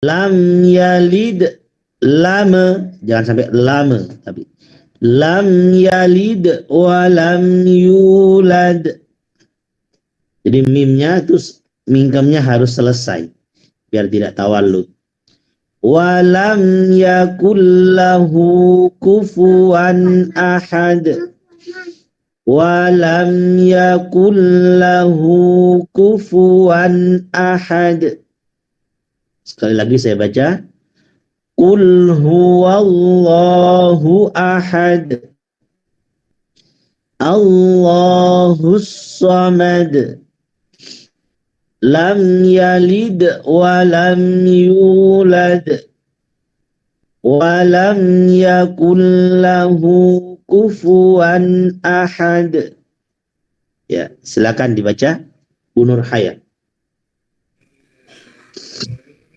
Lam yalid, lama, jangan sampai lama, tapi lam yalid wa lam yulad. Jadi mimnya itu mingkamnya harus selesai biar tidak tawallud. Wa lam yakul lahu kufuwan ahad. Wa lam yakul lahu kufuwan ahad. Sekali lagi saya baca. Qul huwallahu ahad. Allahus samad. Lam yalid wa lam yulad. Wa lam yakul lahu kufuwan ahad. Ya, silakan dibaca Bu Nur Haya.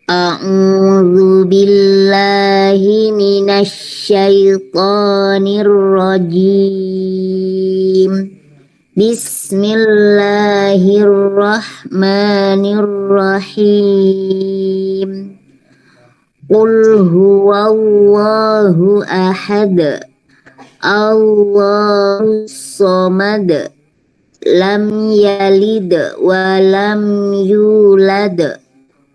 A'udzu billahi minasy syaithanir rajim. Bismillahirrahmanirrahim. Qul huwallahu ahad. Allahus samad. Lam yalid wa lam yulad.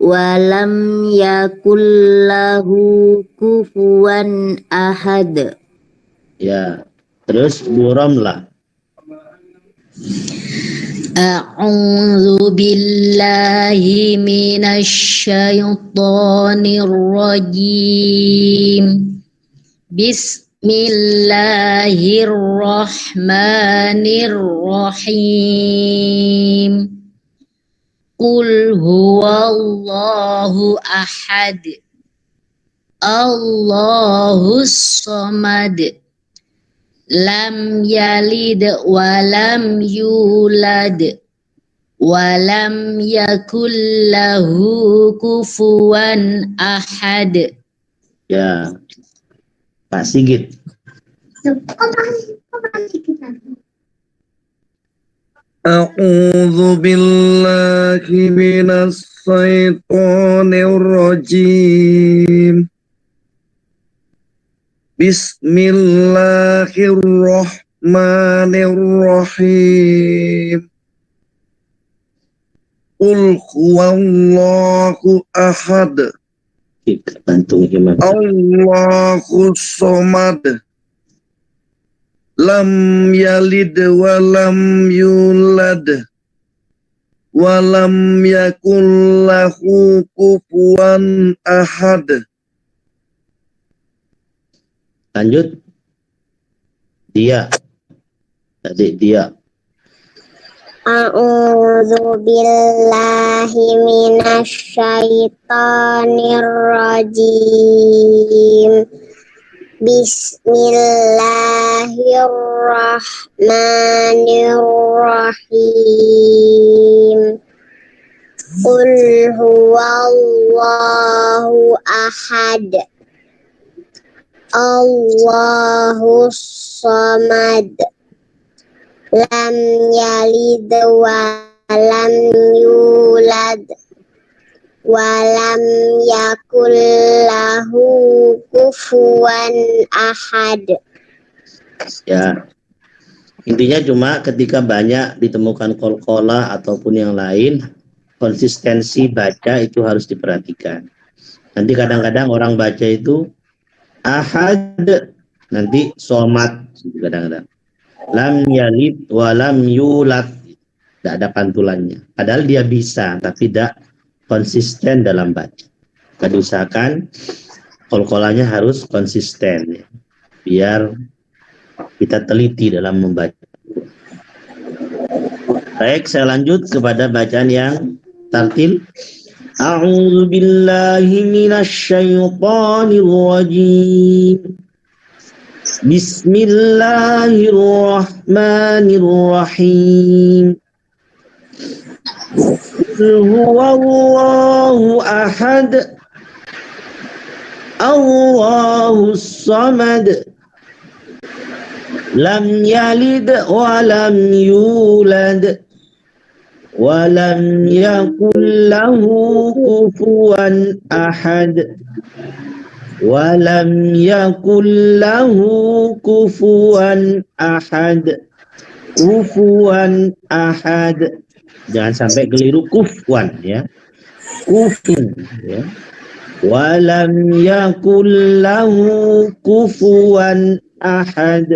Walam yakul lahu kufuwan ahad. Ya, terus Bu Ramlah. A'udzu billahi minasy syaithanir rajim. Bismillahirrahmanirrahim. Qul huwallahu ahad. Allahus samad. Lam yalid wa lam yulad. Wa lam yakul lahu kufuwan ahad. Ya. Pak Sigit. A'udzu billahi minas syaitonir rajim. Bismillahirrahmanirrahim. Qul huwallahu ahad. Allahus samad. Lam yalid wa lam yulad. Wa lam yakul lahu kufuwan ahad. Lanjut. Dia. Adik dia. A'udzu billahi minasy syaithanir rajim. Bismillahirrahmanirrahim. Qul huwallahu ahad. Allahus samad. Lam yalid wa lam yulad. Walam yakul lahu kufuwan ahad. Ya. Intinya cuma ketika banyak ditemukan qalqalah ataupun yang lain, konsistensi baca itu harus diperhatikan. Nanti kadang-kadang orang baca itu ahad, nanti somad kadang-kadang. Lam yalid wa lam yulad. Tidak ada pantulannya. Padahal dia bisa, tapi tidak konsisten dalam baca. Kita usahakan qalqalahnya harus konsisten ya. Biar kita teliti dalam membaca. Baik, saya lanjut kepada bacaan yang tartil. A'udzu billahi minasy syaithanir rajim. Bismillahirrahmanirrahim. Qul huwallahu ahad. Allahus samad. Lam yalid wa lam yulad. Walam yakul lahu kufuwan ahad. Walam yakul lahu kufuwan ahad. Kufuwan ahad. Jangan sampai keliru kufwan ya. Kufun ya. Walam yakul lahu kufuwan ahad.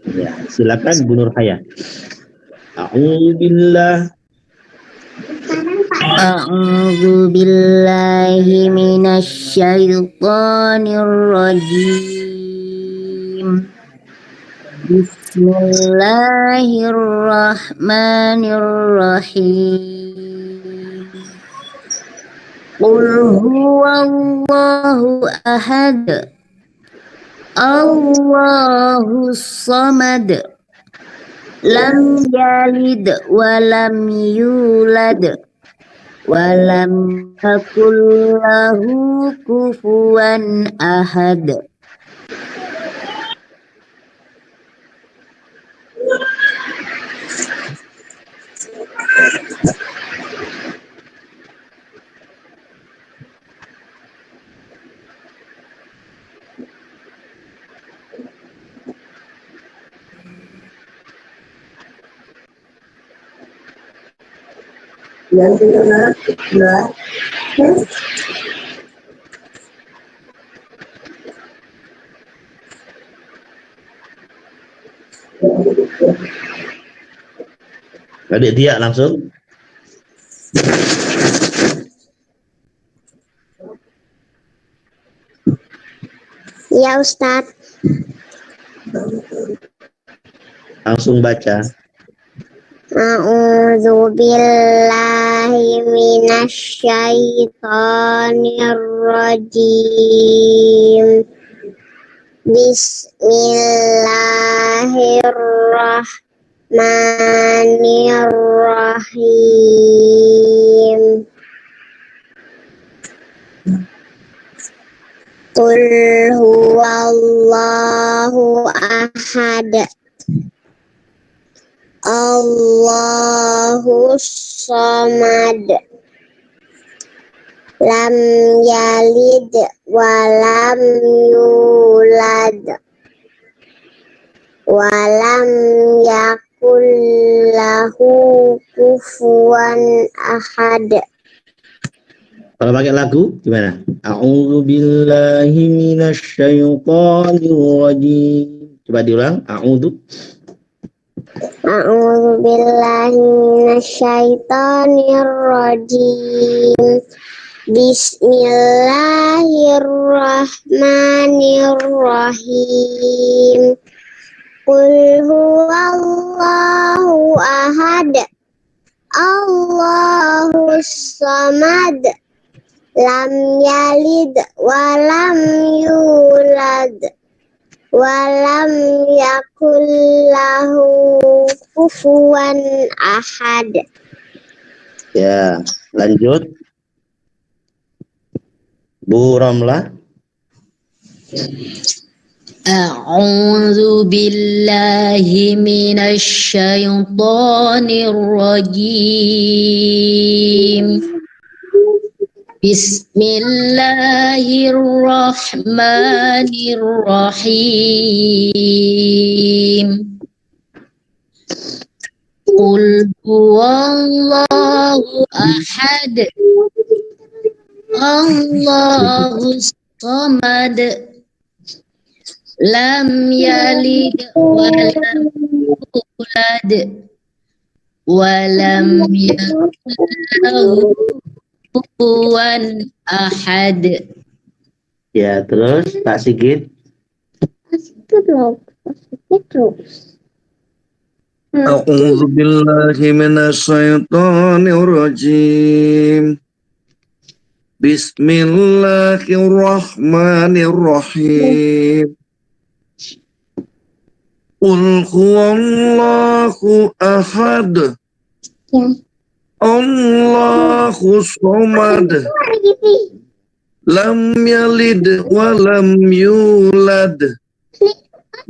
Ya, silakan Bu Nur Haya. A'udzu billahi minasyaitonir rajim. Bismillahirrahmanirrahim. Qul huwallahu ahad. Allahus samad. Lam yalid wa lam yulad wa lam yakul lahu kufuwan ahad. Adik dia langsung. Ya Ustadz. Langsung baca. A'udzu billahi minasyaitonir rajim. Bismillahirrahmanirrahim. Qul huwallahu ahad. Allahus samad. Lam yalid wa lam yulad wa lam yakul lahu kufuwan ahad. Kalau pakai lagu gimana? A'udzu billahi minasyaitonir rajim. Coba diulang. A'udzu billahi minasyaitonir rajim. Bismillahirrahmanirrahim. Qul huwallahu ahad. Allahus samad. Lam yalid wa lam yulad wa lam yakul lahu kufuwan ahad. ya, lanjut. Bu Ramlah. A'udzu billahi minasyaitonir rajim. Bismillahirrahmanirrahim. Qul huwallahu ahad. Allahus samad. Lam yalid wa lam yulad wa lam yakul lahu kufuwan ahad. Ya, terus Pak Sigit. A'udzu billahi minasyaitonir rajim. Bismillahirrahmanirrahim. Qul huwallahu ahad. Allahus samad. Lam yalid wa lam yulad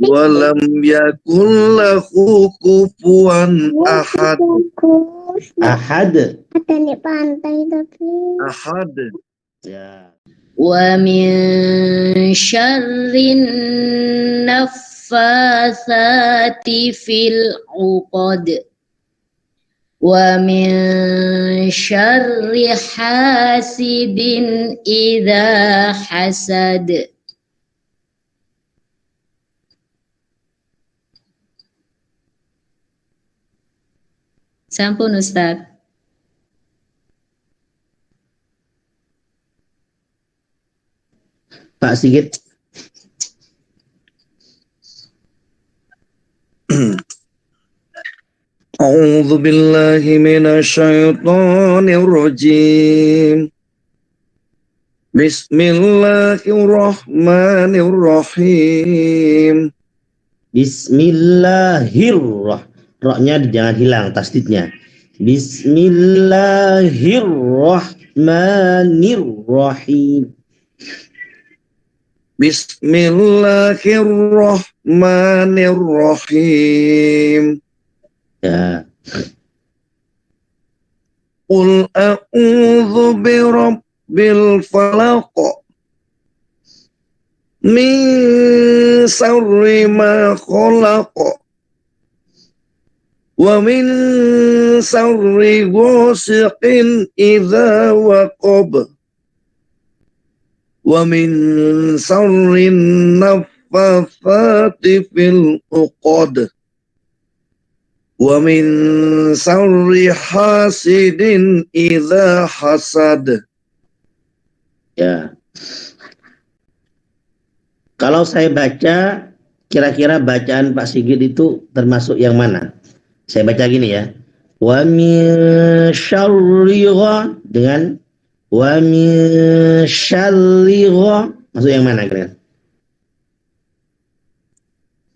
Walam yakul lahu kufuwan ahad. Ahad. Ada di pantai tapi. Ahad. Ya. Wa min syarrin naffatsati fil 'uqad. Wa min syarri hasidin idza hasad. Sampun Ustaz. Pak Sigit. A'udzu billahi minasyaitonir rajim. Bismillahirrahmanirrahim. Bismillahirrahmanirrahim. Roknya jangan hilang tasdidnya. Bismillahirrahmanirrahim. Bismillahirrahmanirrahim. Ya. Qul a'udzu birabbil falaq min syarri ma khalaq wa min syarri ghasiqin idza waqab wa min syarri naffatsati fil 'uqad wa min syarri hasidin idza hasad. Ya. Kalau saya baca, kira-kira bacaan Pak Sigit itu termasuk yang mana? Saya baca gini ya. Wa min syarri dengan wa min syarri masuk yang mana kalian?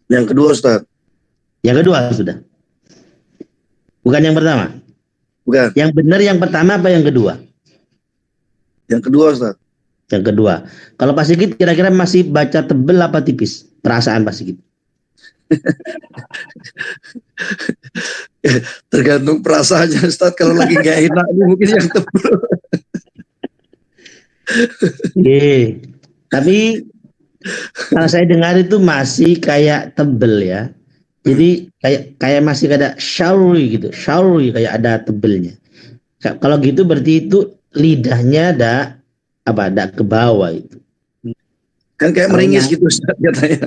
Yang kedua Ustaz. Yang kedua sudah. Bukan yang pertama. Bukan. Yang benar yang pertama apa yang kedua? Yang kedua Ustaz. Yang kedua. Kalau Pak Sigit kira-kira masih baca tebel apa tipis? Perasaan Pak Sigit. Tergantung perasaannya Ustaz. Kalau lagi gak enak mungkin yang tebal. Oke. Tapi kalau saya dengar itu masih kayak tebel ya. Jadi kayak masih ada syarri gitu. Syarri kayak ada tebelnya. Kalau gitu berarti itu lidahnya ada ke bawah itu. Kan kayak meringis gitu Ustaz katanya.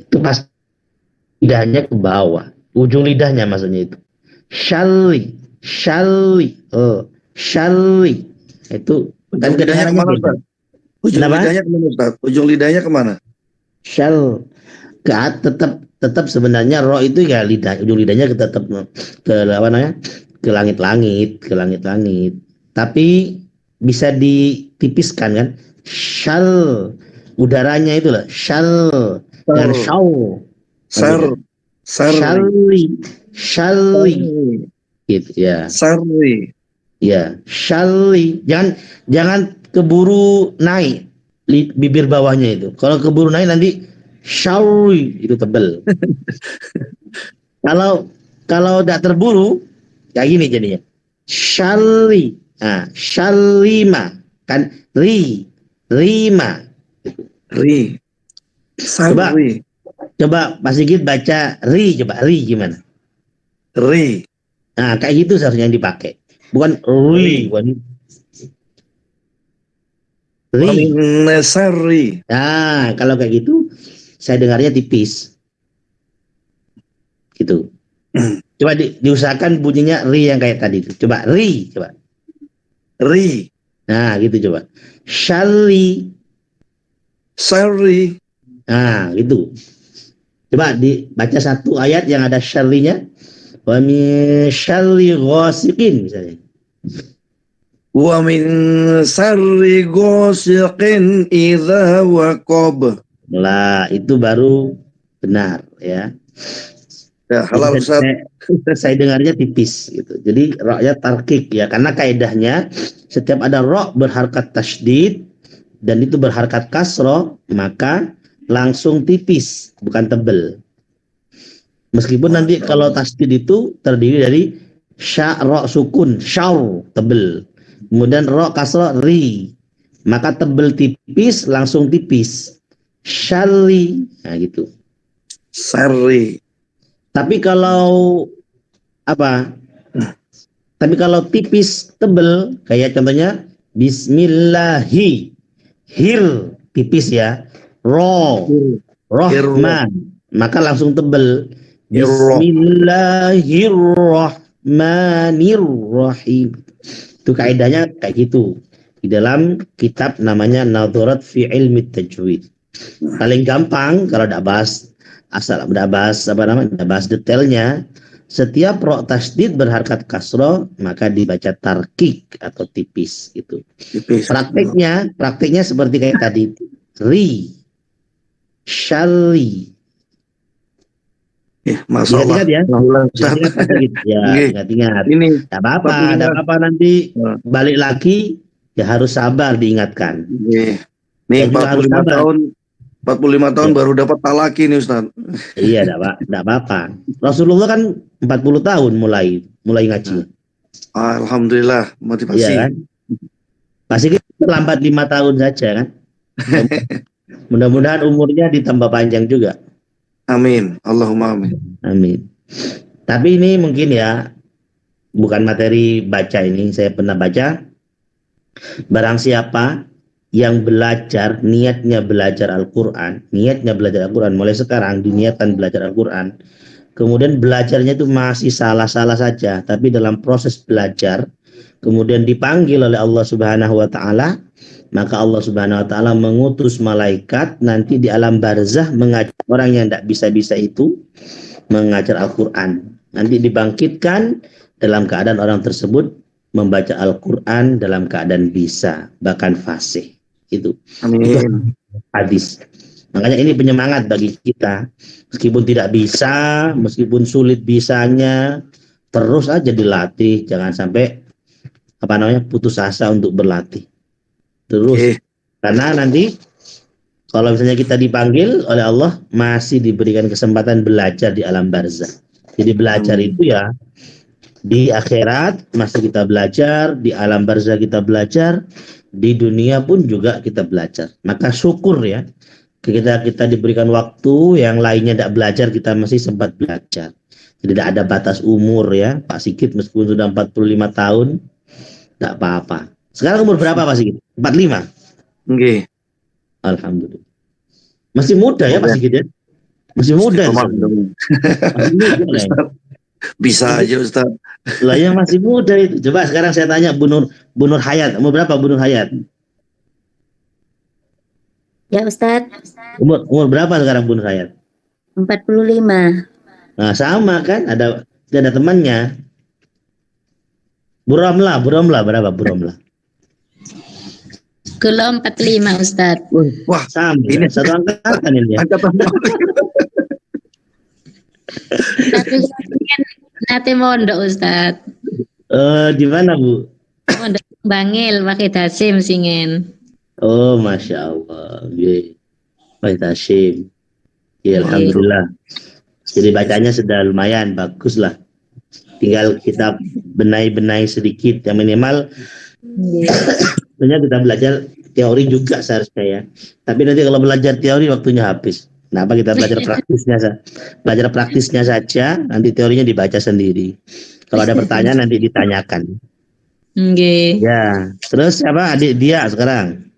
Itu pas lidahnya ke bawah. Ujung lidahnya maksudnya itu. Syarri. Itu kan lidahnya kemana Ustaz? Ujung lidahnya kemana Ustaz? Ujung lidahnya kemana? Syal. Tetap sebenarnya roh itu ya lidah, ujung lidahnya tetap ke apa namanya? Ke langit-langit. Tapi bisa ditipiskan kan? Syal. Udaranya itu lah. Syal. Dan syau. Syarri. Gitu ya. Syarri. Ya, syarri. Jangan keburu naik bibir bawahnya itu. Kalau keburu naik nanti syarri itu tebel. Kalau tidak terburu kayak gini jadinya. Syarri. Nah, syarrima kan rima. Ri. Syarri. Coba Pak Sigit baca ri gimana? Ri. Nah, kayak gitu seharusnya yang dipakai. Bukan ri. Syarri. Nah, kalau kayak gitu saya dengarnya tipis. Gitu. Coba diusahakan bunyinya ri yang kayak tadi itu. Coba ri. Nah, gitu coba. Syarri. Nah, gitu. Coba dibaca satu ayat yang ada syarrinya. Wa min syarri ghasiqin misalnya. Wa min syarri ghasiqin idza waqab. Lah, itu baru benar ya. Ya, halal Jadi Ustaz. saya dengarnya tipis gitu. Jadi roknya tarkik ya, karena kaidahnya setiap ada rok berharkat tasydid dan itu berharkat kasroh, maka langsung tipis, bukan tebel. Meskipun nanti kalau tasydid itu terdiri dari sya ro sukun, syaw tebel. Kemudian ro kasroh ri. Maka tebel tipis langsung tipis. Syari. Nah gitu. Sari. Tapi kalau apa? Tapi kalau tipis tebel kayak contohnya bismillahi hir tipis ya. Ro rahman maka langsung tebel. Bismillahirrahmanirrahim. Itu kaidahnya kayak gitu. Di dalam kitab namanya Nadharat fi Ilmi Tajwid. Paling gampang kalau tidak bahas detailnya, setiap ro tasdid berharkat kasroh maka dibaca tarkik atau tipis gitu. Tipis. Prakteknya seperti kayak tadi, ri, syari. Masya Allah. Ingat ya. Ingat. Ini Tidak apa-apa nanti balik lagi ya harus sabar diingatkan. Nih 45 tahun baru dapat talaki nih Ustaz. Iya, tidak apa-apa. Rasulullah kan 40 tahun mulai ngaji. Alhamdulillah, motivasi. Iya kan? Pasti kita terlambat 5 tahun saja kan? Mudah-mudahan umurnya ditambah panjang juga. Amin. Allahumma amin. Amin. Tapi ini mungkin ya bukan materi baca ini, saya pernah baca. Barang siapa yang niatnya belajar Al-Quran mulai sekarang diniatkan belajar Al-Quran, kemudian belajarnya itu masih salah-salah saja, tapi dalam proses belajar kemudian dipanggil oleh Allah Subhanahu wa taala, maka Allah Subhanahu wa taala mengutus malaikat nanti di alam barzah mengajar orang yang tidak bisa-bisa itu mengajar Al-Quran. Nanti dibangkitkan dalam keadaan orang tersebut membaca Al-Quran dalam keadaan bisa, bahkan fasih. Itu hadis. Makanya ini penyemangat bagi kita, meskipun tidak bisa, meskipun sulit bisanya, terus aja dilatih, jangan sampai putus asa untuk berlatih terus. Karena nanti kalau misalnya kita dipanggil oleh Allah, masih diberikan kesempatan belajar di alam barzah. Jadi belajar itu ya di akhirat masih kita belajar, di alam barzah kita belajar, di dunia pun juga kita belajar. Maka syukur ya, kita diberikan waktu, yang lainnya tidak belajar, kita masih sempat belajar. Jadi tidak ada batas umur ya, Pak Sigit meskipun sudah 45 tahun, tidak apa-apa. Sekarang umur berapa Pak Sigit? 45? Nggih. Alhamdulillah. Masih muda ya Pak Sigit ya? Masih muda. Bisa aja Ustaz. Lah yang masih muda itu. Coba sekarang saya tanya Bu Nur Hayat, umur berapa Bu Nur Hayat? Ya Ustaz. Umur berapa sekarang Bu Nur Hayat? 45. Nah sama kan, ada temannya. Bu Romlah berapa Bu Romlah? Kelo 45 Ustaz. Wah, sama. Ini satu angkatan ini ya. Nate mondok Ustaz. Di mana Bu? Mondok Bangil, Wahid Hasim Singen. Oh, Masya Allah. Wahid Hasim. Ya, Alhamdulillah. Jadi bacanya sudah lumayan, bagus lah. Tinggal kita benahi sedikit, yang minimal. Sebenarnya kita belajar teori juga seharusnya ya. Tapi nanti kalau belajar teori waktunya habis. Kenapa kita belajar praktisnya saja, nanti teorinya dibaca sendiri. Kalau ada pertanyaan nanti ditanyakan. Okay. Ya, terus siapa adik dia sekarang?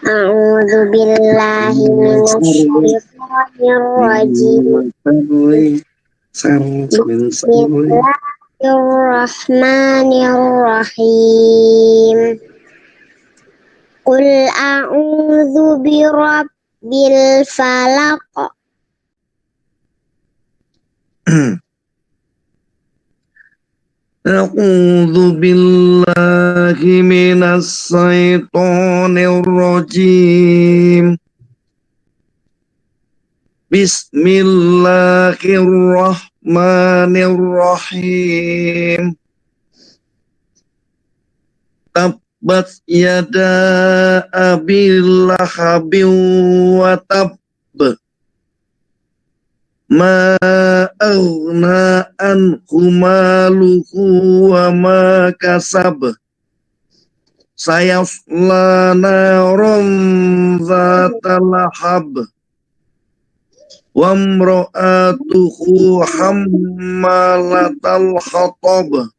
A'udzu billahi minasyaitonir rajim. Bismillahirrahmanirrahim. Qul a'udzu birabbil falaq. A'udzu billahi minas syaitonir rajim. Bismillahirrahmanirrahim. Tabbat yada abil lahabin wa tab. Ma aghna anhu maluhu wa ma kasab. Sayasla naran zata lahab. Wa imra'atuhu hammalatal hatab.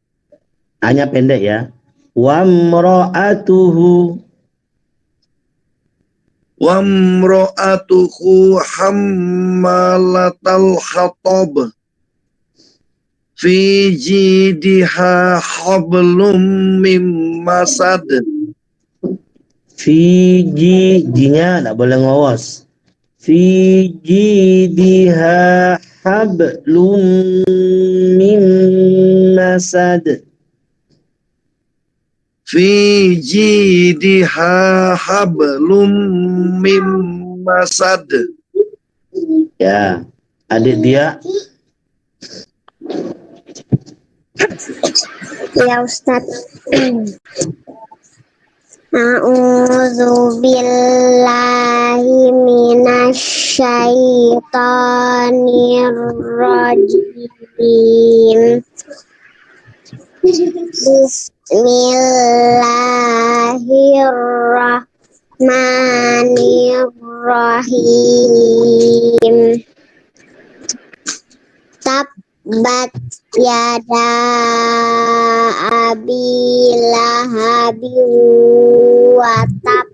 Hanya pendek ya. Wa imra'atuhu hammalatal hatab. Fi jidha hablum mim masad. Jinya tidak boleh ngawos. Fi jidha hablum mim masad. Fi jidha hablum mim masad. Ya, adik dia. Ya Ustaz. A'udzu billahi minasyaitonir rajim. Bismillahirrahmanirrahim. Tabbat yada abi lahabin wa tab.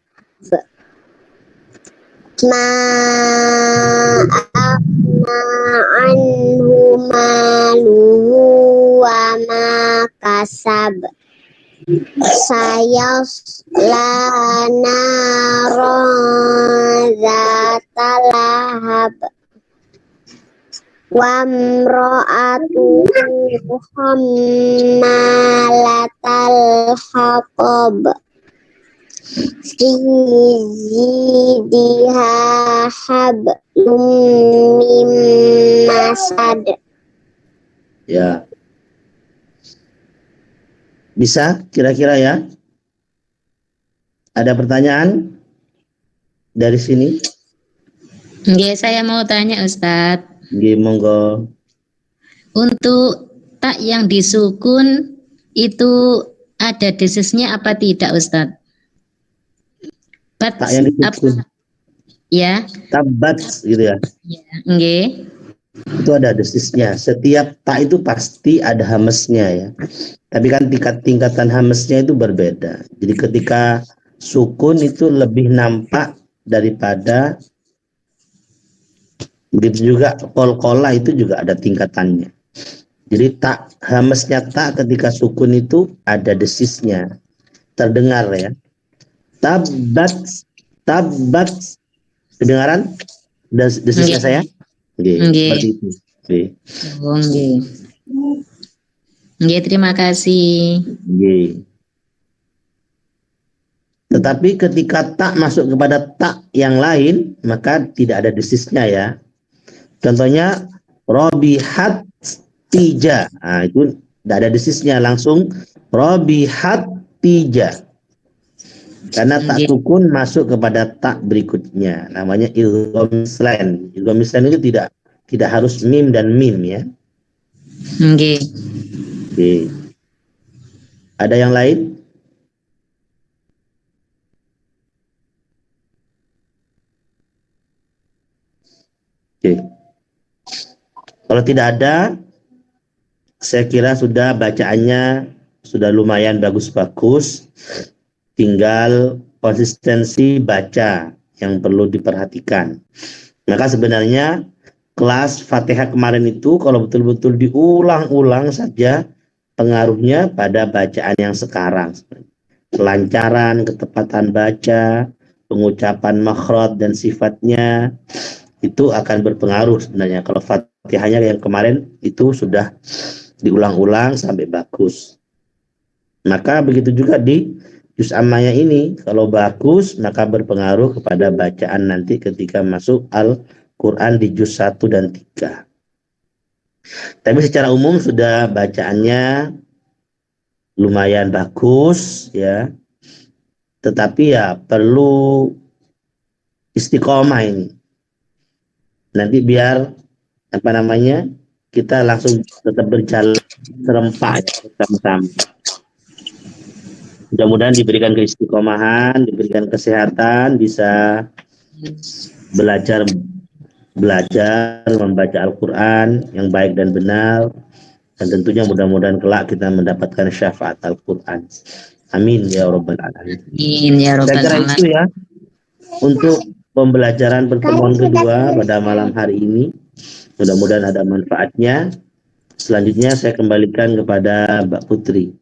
Ma aghna anhu maluhu wa ma kasab. Sayasla naran zata lahab. Wa imra'atuhu hammalatal hatab. Fi jidha hablum mim masad. Ya. Bisa kira-kira ya? Ada pertanyaan dari sini? Nggih, saya mau tanya Ustadz. Nggih, monggo. Untuk tak yang disukun itu ada desisnya apa tidak Ustadz? Tak yang disukun. Ya. Tabat gitu ya. Ya, nggih. Itu ada desisnya. Setiap tak itu pasti ada hamesnya ya. Tapi kan tingkatan hamesnya itu berbeda. Jadi ketika sukun itu lebih nampak daripada, begitu juga qalqalah itu juga ada tingkatannya. Jadi tak hamesnya tak ketika sukun itu ada desisnya. Terdengar ya. Tabat. Kedengaran desisnya saya? Nggih, seperti itu. Nggih. Oh, nggih. Nggih, terima kasih. Nggih. Tetapi ketika tak masuk kepada tak yang lain, maka tidak ada desisnya ya. Contohnya robihat tija. Nah, itu tidak ada desisnya, langsung robihat tija. Karena tak sukun masuk kepada tak berikutnya, namanya idgham mislan. Idgham mislan itu tidak harus mim dan mim ya. Nggih. Oke. Ada yang lain? Oke. Kalau tidak ada, saya kira sudah bacaannya sudah lumayan bagus-bagus. Tinggal konsistensi baca yang perlu diperhatikan. Maka sebenarnya kelas Fatihah kemarin itu kalau betul-betul diulang-ulang saja, pengaruhnya pada bacaan yang sekarang. Kelancaran, ketepatan baca, pengucapan makhraj dan sifatnya itu akan berpengaruh sebenarnya. Kalau Fatihahnya yang kemarin itu sudah diulang-ulang sampai bagus. Maka begitu juga di juz ammahnya ini, kalau bagus maka berpengaruh kepada bacaan nanti ketika masuk Al-Quran di juz 1 dan 3. Tapi secara umum sudah bacaannya lumayan bagus ya. Tetapi ya perlu istiqomah ini. Nanti biar kita langsung tetap berjalan serempak sama-sama. Mudah-mudahan diberikan keistiqomahan, diberikan kesehatan, bisa belajar membaca Al-Quran yang baik dan benar, dan tentunya mudah-mudahan kelak kita mendapatkan syafaat Al-Quran. Amin ya rabbal alamin. Amin ya Saya rabbal kira alamin. itu ya untuk pembelajaran pertemuan kedua pada malam hari ini. Mudah-mudahan ada manfaatnya. Selanjutnya saya kembalikan kepada Mbak Putri.